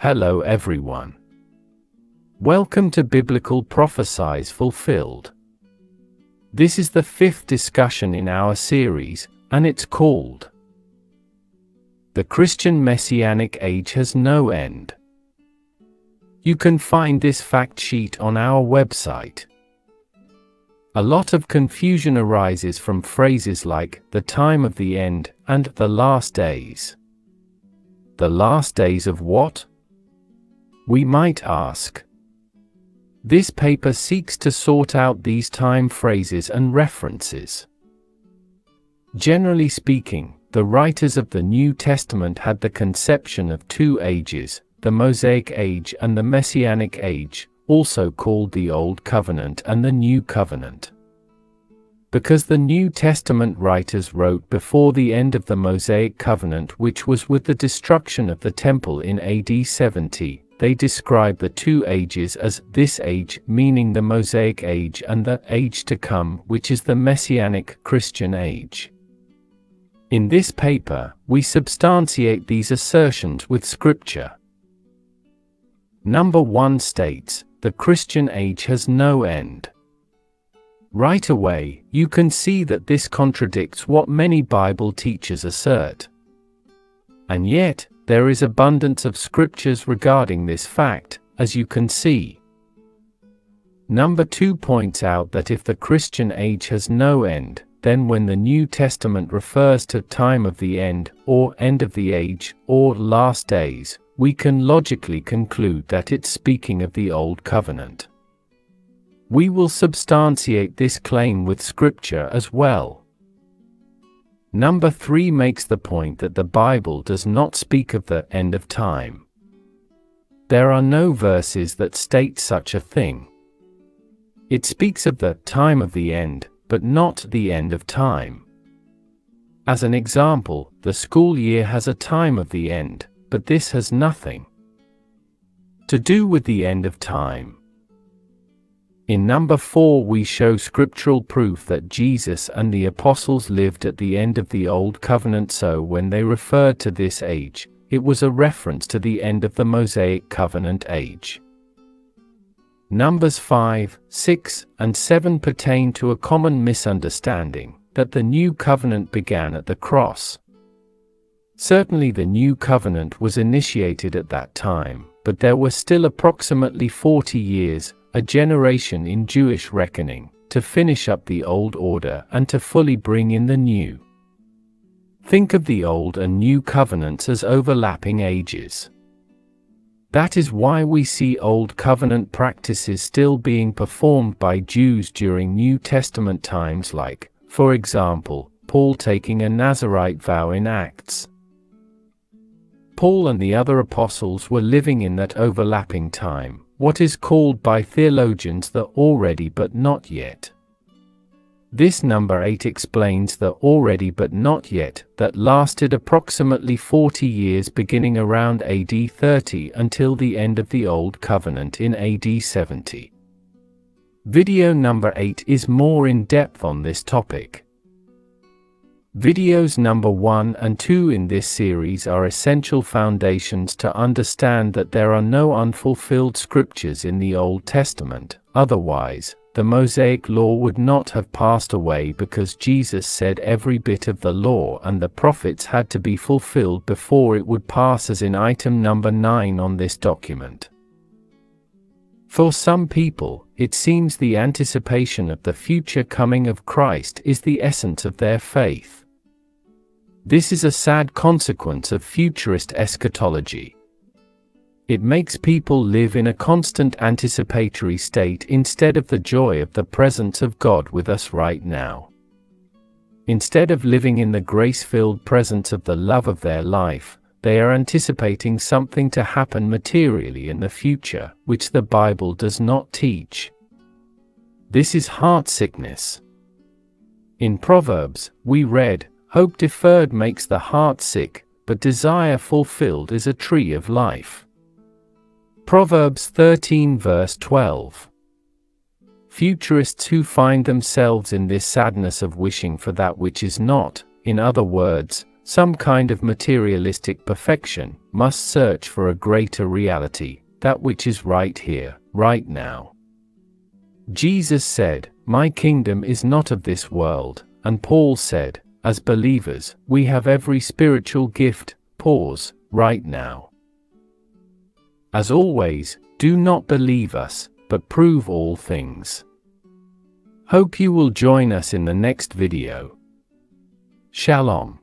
Hello everyone. Welcome to Biblical Prophecies Fulfilled. This is the fifth discussion in our series, and it's called The Christian Messianic Age Has No End. You can find this fact sheet on our website. A lot of confusion arises from phrases like the time of the end and the last days. The last days of what? We might ask. This paper seeks to sort out these time phrases and references. Generally speaking, the writers of the New Testament had the conception of two ages, the Mosaic Age and the Messianic Age, also called the Old Covenant and the New Covenant. Because the New Testament writers wrote before the end of the Mosaic Covenant, which was with the destruction of the Temple in AD 70, they describe the two ages as this age, meaning the Mosaic Age, and the age to come, which is the Messianic Christian Age. In this paper, we substantiate these assertions with Scripture. Number 1 states, the Christian age has no end. Right away, you can see that this contradicts what many Bible teachers assert. And yet, there is abundance of scriptures regarding this fact, as you can see. Number 2 points out that if the Christian age has no end, then when the New Testament refers to time of the end, or end of the age, or last days, we can logically conclude that it's speaking of the Old Covenant. We will substantiate this claim with Scripture as well. Number 3 makes the point that the Bible does not speak of the end of time. There are no verses that state such a thing. It speaks of the time of the end, but not the end of time. As an example, the school year has a time of the end, but this has nothing to do with the end of time. In number 4 we show scriptural proof that Jesus and the apostles lived at the end of the Old Covenant, so when they referred to this age, it was a reference to the end of the Mosaic Covenant age. Numbers 5, 6, and 7 pertain to a common misunderstanding, that the New Covenant began at the cross. Certainly the New Covenant was initiated at that time, but there were still approximately 40 years, a generation in Jewish reckoning, to finish up the old order and to fully bring in the new. Think of the Old and New Covenants as overlapping ages. That is why we see Old Covenant practices still being performed by Jews during New Testament times, like, for example, Paul taking a Nazirite vow in Acts. Paul and the other apostles were living in that overlapping time, what is called by theologians the already but not yet. This number 8 explains the already but not yet that lasted approximately 40 years beginning around AD 30 until the end of the Old Covenant in AD 70. Video number 8 is more in depth on this topic. Videos number 1 and 2 in this series are essential foundations to understand that there are no unfulfilled scriptures in the Old Testament, otherwise, the Mosaic law would not have passed away, because Jesus said every bit of the law and the prophets had to be fulfilled before it would pass, as in item number 9 on this document. For some people, it seems the anticipation of the future coming of Christ is the essence of their faith. This is a sad consequence of futurist eschatology. It makes people live in a constant anticipatory state instead of the joy of the presence of God with us right now. Instead of living in the grace-filled presence of the love of their life, they are anticipating something to happen materially in the future, which the Bible does not teach. This is heart sickness. In Proverbs, we read, "Hope deferred makes the heart sick, but desire fulfilled is a tree of life." Proverbs 13 verse 12. Futurists who find themselves in this sadness of wishing for that which is not, in other words, some kind of materialistic perfection, must search for a greater reality, that which is right here, right now. Jesus said, "My kingdom is not of this world," and Paul said, "As believers, we have every spiritual gift." Pause, right now. As always, do not believe us, but prove all things. Hope you will join us in the next video. Shalom.